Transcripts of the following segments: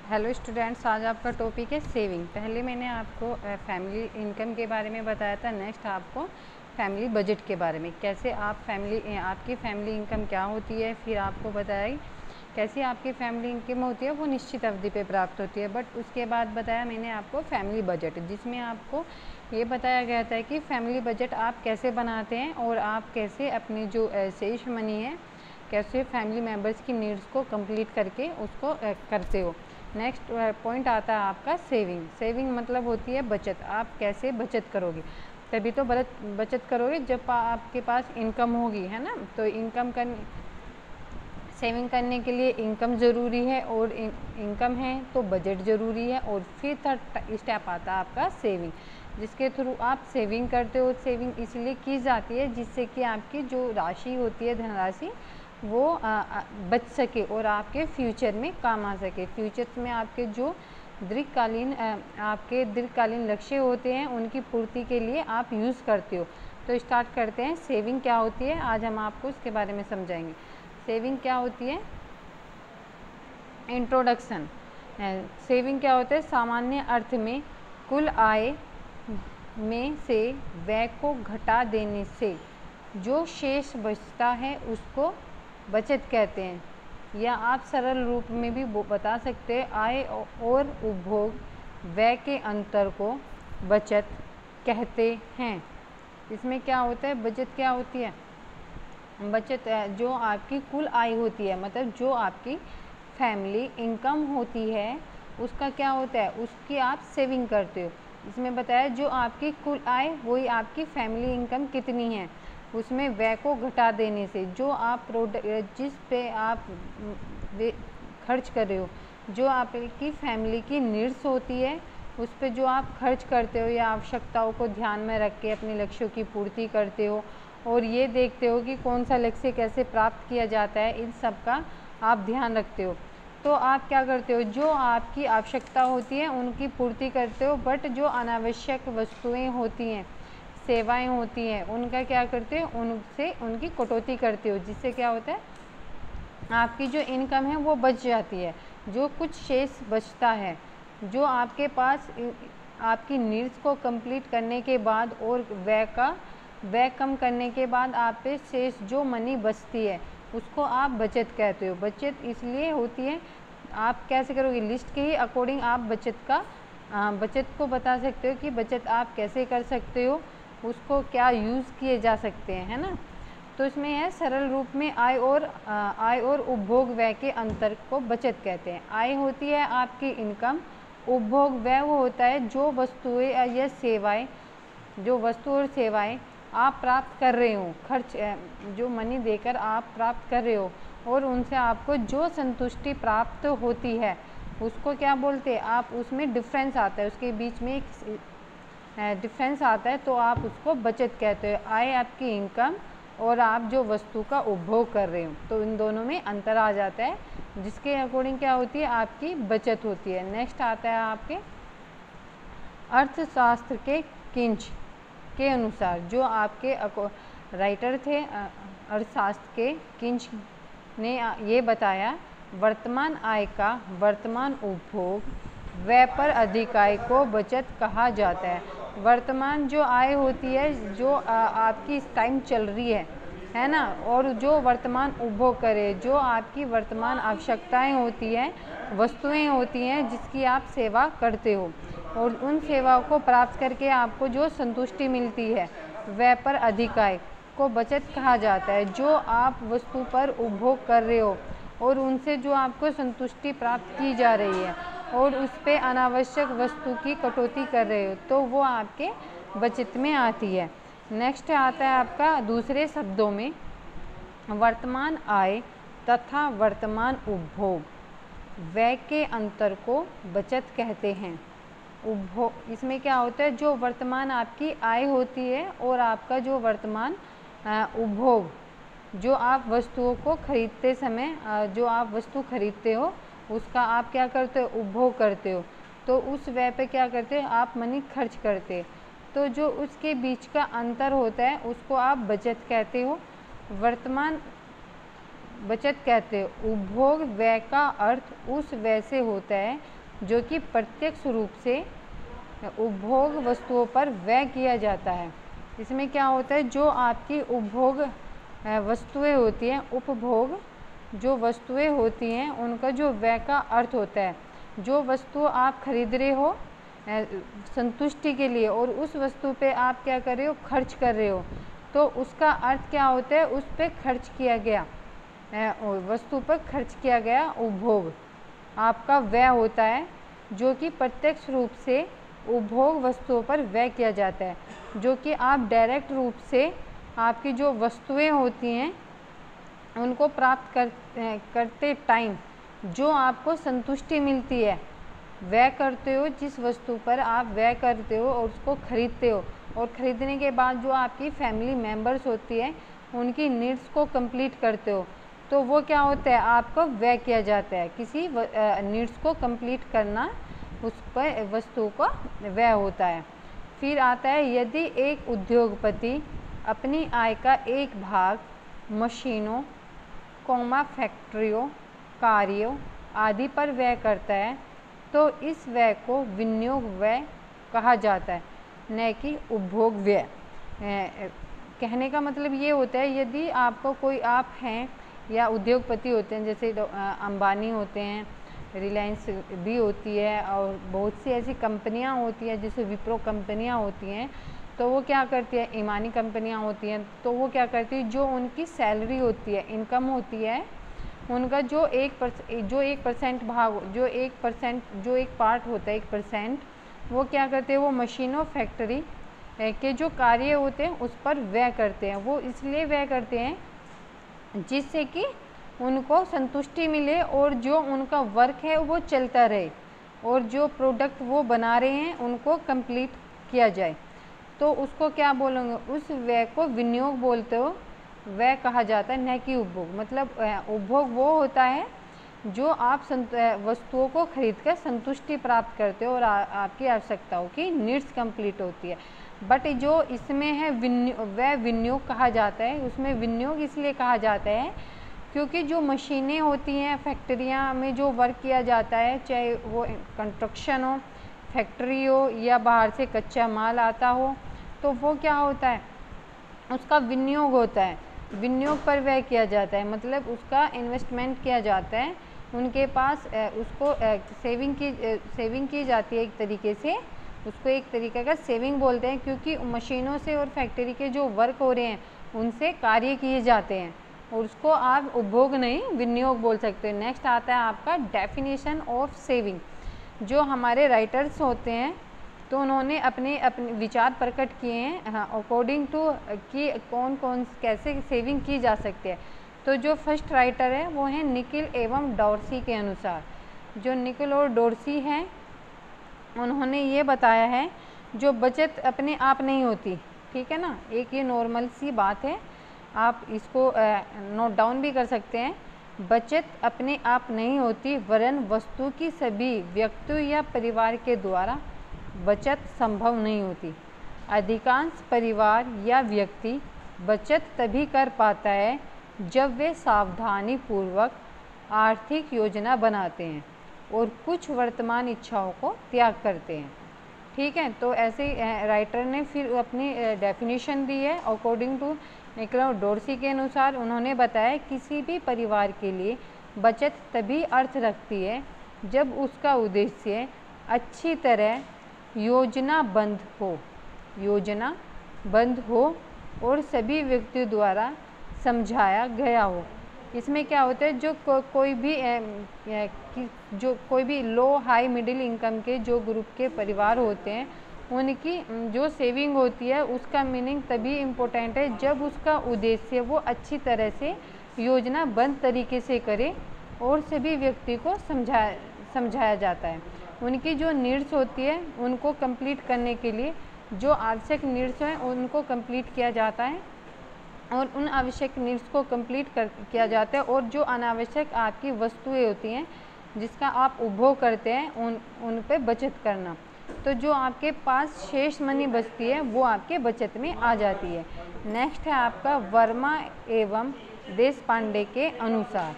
Hello students, आज आपका topic है सेविंग। पहले मैंने आपको फैमिली इनकम के बारे में बताया था। नेक्स्ट आपको फैमिली बजट के बारे में, कैसे आप आपकी फैमिली इनकम क्या होती है, फिर आपको बताया कैसे आपकी फैमिली इनकम होती है वो निश्चित अवधि पे प्राप्त होती है। बट उसके बाद बताया मैंने आपको फैमिली बजट, जिसमें आपको ये बताया गया था कि फैमिली बजट आप कैसे बनाते हैं और आप कैसे अपनी जो शेष मनी है कैसे फैमिली मेम्बर्स की नीड्स को कंप्लीट करके उसको करते हो। नेक्स्ट पॉइंट आता है आपका सेविंग। सेविंग मतलब होती है बचत। आप कैसे बचत करोगे, तभी तो बचत करोगे जब आपके पास इनकम होगी, है ना। तो सेविंग करने के लिए इनकम ज़रूरी है और इनकम है तो बजट ज़रूरी है। और फिर थर्ड स्टेप आता है आपका सेविंग, जिसके थ्रू आप सेविंग करते हो। सेविंग इसलिए की जाती है जिससे कि आपकी जो राशि होती है, धनराशि, वो बच सके और आपके फ्यूचर में काम आ सके। फ्यूचर में आपके जो दीर्घकालीन लक्ष्य होते हैं उनकी पूर्ति के लिए आप यूज़ करते हो। तो स्टार्ट करते हैं, सेविंग क्या होती है आज हम आपको इसके बारे में समझाएंगे। सेविंग क्या होती है, इंट्रोडक्शन। सेविंग क्या होता है, सामान्य अर्थ में कुल आय में से व्यय को घटा देने से जो शेष बचता है उसको बचत कहते हैं, या आप सरल रूप में भी बता सकते हैं आय और उपभोग व्यय के अंतर को बचत कहते हैं। इसमें क्या होता है, बचत क्या होती है, बचत जो आपकी कुल आय होती है, मतलब जो आपकी फैमिली इनकम होती है उसका क्या होता है, उसकी आप सेविंग करते हो। इसमें बताया जो आपकी कुल आय वही आपकी फैमिली इनकम कितनी है, उसमें व्यय को घटा देने से जो आप जिस पे आप खर्च कर रहे हो, जो आपकी फैमिली की नीड्स होती है उस पे जो आप खर्च करते हो या आवश्यकताओं को ध्यान में रख के अपने लक्ष्यों की पूर्ति करते हो और ये देखते हो कि कौन सा लक्ष्य कैसे प्राप्त किया जाता है, इन सब का आप ध्यान रखते हो। तो आप क्या करते हो, जो आपकी आवश्यकता होती है उनकी पूर्ति करते हो, बट जो अनावश्यक वस्तुएं होती हैं, सेवाएं होती हैं, उनका क्या करते हो, उनसे उनकी कटौती करते हो, जिससे क्या होता है आपकी जो इनकम है वो बच जाती है। जो कुछ शेष बचता है, जो आपके पास आपकी नीड्स को कंप्लीट करने के बाद और व्यय कम करने के बाद आप पे शेष जो मनी बचती है उसको आप बचत कहते हो। बचत इसलिए होती है, आप कैसे करोगे, लिस्ट के ही अकॉर्डिंग आप बचत को बता सकते हो कि बचत आप कैसे कर सकते हो, उसको क्या यूज़ किए जा सकते हैं, है ना। तो इसमें है सरल रूप में आय और उपभोग व्यय के अंतर को बचत कहते हैं। आय होती है आपकी इनकम, उपभोग व्यय वो होता है जो वस्तुएं या सेवाएं, जो वस्तु और सेवाएं आप प्राप्त कर रहे हो, खर्च जो मनी देकर आप प्राप्त कर रहे हो और उनसे आपको जो संतुष्टि प्राप्त होती है उसको क्या बोलते हैं, आप उसमें डिफरेंस आता है, उसके बीच में एक डिफरेंस आता है तो आप उसको बचत कहते हो। आय आपकी इनकम और आप जो वस्तु का उपभोग कर रहे हो, तो इन दोनों में अंतर आ जाता है, जिसके अकॉर्डिंग क्या होती है आपकी बचत होती है। नेक्स्ट आता है आपके अर्थशास्त्र के किंच के अनुसार, जो आपके राइटर थे अर्थशास्त्र के किंच ने ये बताया, वर्तमान आय का वर्तमान उपभोग व्यय पर अधिक आय को बचत कहा जाता है। वर्तमान जो आय होती है, जो आपकी इस टाइम चल रही है ना, और जो वर्तमान उपभोग करे, जो आपकी वर्तमान आवश्यकताएं होती हैं, वस्तुएं होती हैं जिसकी आप सेवा करते हो और उन सेवाओं को प्राप्त करके आपको जो संतुष्टि मिलती है, व्यय पर अधिक आय को बचत कहा जाता है। जो आप वस्तु पर उपभोग कर रहे हो और उनसे जो आपको संतुष्टि प्राप्त की जा रही है और उस पे अनावश्यक वस्तु की कटौती कर रहे हो, तो वो आपके बचत में आती है। नेक्स्ट आता है आपका दूसरे शब्दों में वर्तमान आय तथा वर्तमान उपभोग व्यय के अंतर को बचत कहते हैं। उपभोग, इसमें क्या होता है, जो वर्तमान आपकी आय होती है और आपका जो वर्तमान उपभोग, जो आप वस्तुओं को खरीदते समय जो आप वस्तु खरीदते हो उसका आप क्या करते हो, उपभोग करते हो, तो उस व्यय पे क्या करते हो, आप मनी खर्च करते हो। तो जो उसके बीच का अंतर होता है उसको आप बचत कहते हो। वर्तमान बचत कहते हैं। उपभोग व्यय का अर्थ उस व्यय से होता है जो कि प्रत्यक्ष रूप से उपभोग वस्तुओं पर व्यय किया जाता है। इसमें क्या होता है, जो आपकी उपभोग वस्तुएं होती हैं, उपभोग जो वस्तुएं होती हैं उनका जो व्यय का अर्थ होता है, जो वस्तु आप खरीद रहे हो संतुष्टि के लिए और उस वस्तु पे आप क्या कर रहे हो, खर्च कर रहे हो, तो उसका अर्थ क्या होता है, उस पे खर्च किया गया वस्तु पर खर्च किया गया उपभोग आपका व्यय होता है, जो कि प्रत्यक्ष रूप से उपभोग वस्तुओं पर व्यय किया जाता है, जो कि आप डायरेक्ट रूप से आपकी जो वस्तुएं होती हैं उनको प्राप्त करते टाइम जो आपको संतुष्टि मिलती है, व्यय करते हो, जिस वस्तु पर आप व्यय करते हो और उसको खरीदते हो, और ख़रीदने के बाद जो आपकी फैमिली मेम्बर्स होती है उनकी नीड्स को कंप्लीट करते हो, तो वो क्या होता है, आपको व्यय किया जाता है। किसी नीड्स को कंप्लीट करना, उस पर वस्तु का व्यय होता है। फिर आता है, यदि एक उद्योगपति अपनी आय का एक भाग मशीनों, फैक्ट्रियों, कार्यों आदि पर व्यय करता है तो इस व्यय को विनियोग व्यय कहा जाता है, न कि उपभोग व्यय। कहने का मतलब ये होता है, यदि आपको कोई, आप हैं या उद्योगपति होते हैं, जैसे अंबानी होते हैं, रिलायंस भी होती है और बहुत सी ऐसी कंपनियां होती हैं जैसे विप्रो कंपनियां होती हैं, तो वो क्या करती है, ईमानी कंपनियां होती हैं, तो वो क्या करती है, जो उनकी सैलरी होती है, इनकम होती है, उनका जो 1% भाग, जो 1 पार्ट होता है, 1%, वो क्या करते हैं, वो मशीनों, फैक्ट्री के जो कार्य होते हैं उस पर व्यय करते हैं। वो इसलिए व्यय करते हैं जिससे कि उनको संतुष्टि मिले और जो उनका वर्क है वो चलता रहे और जो प्रोडक्ट वो बना रहे हैं उनको कंप्लीट किया जाए, तो उसको क्या बोलेंगे, उस व्यय को विनियोग बोलते हो, व्यय कहा जाता है, न कि उपभोग। मतलब उपभोग वो होता है जो आप वस्तुओं को खरीदकर संतुष्टि प्राप्त करते हो और आपकी आवश्यकताओं की नीड्स कंप्लीट होती है। बट जो इसमें है वह विनियोग कहा जाता है। उसमें विनियोग इसलिए कहा जाता है क्योंकि जो मशीनें होती हैं, फैक्ट्रियाँ में जो वर्क किया जाता है, चाहे वो कंस्ट्रक्शन हो, फैक्ट्री हो या बाहर से कच्चा माल आता हो, तो वो क्या होता है, उसका विनियोग होता है, विनियोग पर व्यय किया जाता है। मतलब उसका इन्वेस्टमेंट किया जाता है, उनके पास उसको सेविंग की जाती है एक तरीके से, उसको एक तरीके का सेविंग बोलते हैं, क्योंकि मशीनों से और फैक्ट्री के जो वर्क हो रहे हैं उनसे कार्य किए जाते हैं और उसको आप उपभोग नहीं, विनियोग बोल सकते हैं। नेक्स्ट आता है आपका डेफिनेशन ऑफ सेविंग। जो हमारे राइटर्स होते हैं तो उन्होंने अपने विचार प्रकट किए हैं अकॉर्डिंग टू कि कौन कैसे सेविंग की जा सकती है। तो जो फर्स्ट राइटर है वो है निकिल एवं डॉर्सी के अनुसार। जो निकिल और डॉर्सी हैं उन्होंने ये बताया है, जो बचत अपने आप नहीं होती, ठीक है ना, एक ये नॉर्मल सी बात है, आप इसको नोट डाउन भी कर सकते हैं। बचत अपने आप नहीं होती, वरन वस्तु की सभी व्यक्तियों या परिवार के द्वारा बचत संभव नहीं होती। अधिकांश परिवार या व्यक्ति बचत तभी कर पाता है जब वे सावधानी पूर्वक आर्थिक योजना बनाते हैं और कुछ वर्तमान इच्छाओं को त्याग करते हैं, ठीक है। तो ऐसे राइटर ने फिर अपनी डेफिनेशन दी है अकॉर्डिंग टू निकोलस डॉर्सी के अनुसार। उन्होंने बताया किसी भी परिवार के लिए बचत तभी अर्थ रखती है जब उसका उद्देश्य अच्छी तरह योजनाबद्ध हो और सभी व्यक्तियों द्वारा समझाया गया हो। इसमें क्या होता है, जो कोई भी लो हाई मिडिल इनकम के जो ग्रुप के परिवार होते हैं उनकी जो सेविंग होती है उसका मीनिंग तभी इम्पोर्टेंट है जब उसका उद्देश्य वो अच्छी तरह से योजनाबद्ध तरीके से करे और सभी व्यक्ति को समझाया जाता है। उनकी जो नीड्स होती है उनको कंप्लीट करने के लिए जो आवश्यक नीड्स हैं उनको कंप्लीट किया जाता है और उन आवश्यक नीड्स को कंप्लीट किया जाता है, और जो अनावश्यक आपकी वस्तुएं होती हैं जिसका आप उपभोग करते हैं उन पे बचत करना। तो जो आपके पास शेष मनी बचती है वो आपके बचत में आ जाती है। नेक्स्ट है आपका वर्मा एवं देशपांडे के अनुसार।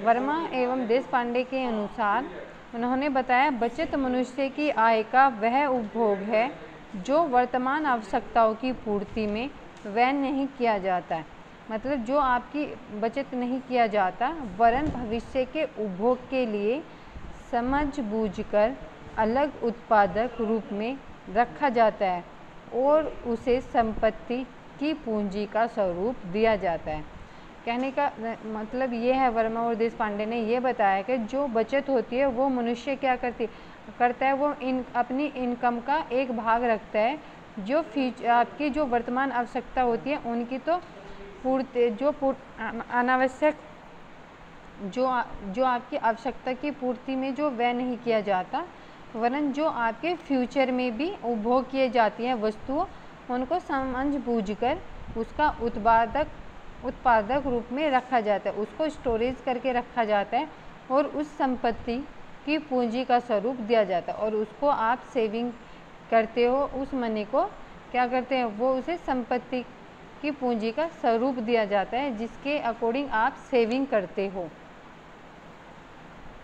वर्मा एवं देशपांडे के अनुसार उन्होंने बताया, बचत मनुष्य की आय का वह उपभोग है जो वर्तमान आवश्यकताओं की पूर्ति में व्यय नहीं किया जाता है। मतलब जो आपकी बचत नहीं किया जाता, वरन भविष्य के उपभोग के लिए समझ बूझकर अलग उत्पादक रूप में रखा जाता है और उसे संपत्ति की पूंजी का स्वरूप दिया जाता है। कहने का मतलब ये है, वर्मा और देशपांडे ने ये बताया कि जो बचत होती है वो मनुष्य क्या करता है, वो अपनी इनकम का एक भाग रखता है, जो आपकी जो वर्तमान आवश्यकता होती है उनकी तो पूर्ति, अनावश्यक जो आपकी आवश्यकता की पूर्ति में जो व्यय नहीं किया जाता, वरन जो आपके फ्यूचर में भी उपभोग किए जाती हैं वस्तुओं, उनको समझ बूझकर उसका उत्पादक रूप में रखा जाता है, उसको स्टोरेज करके रखा जाता है और उस संपत्ति की पूंजी का स्वरूप दिया जाता है। और उसको आप सेविंग करते हो, उस मनी को क्या करते हैं, वो उसे संपत्ति की पूंजी का स्वरूप दिया जाता है जिसके अकॉर्डिंग आप सेविंग करते हो।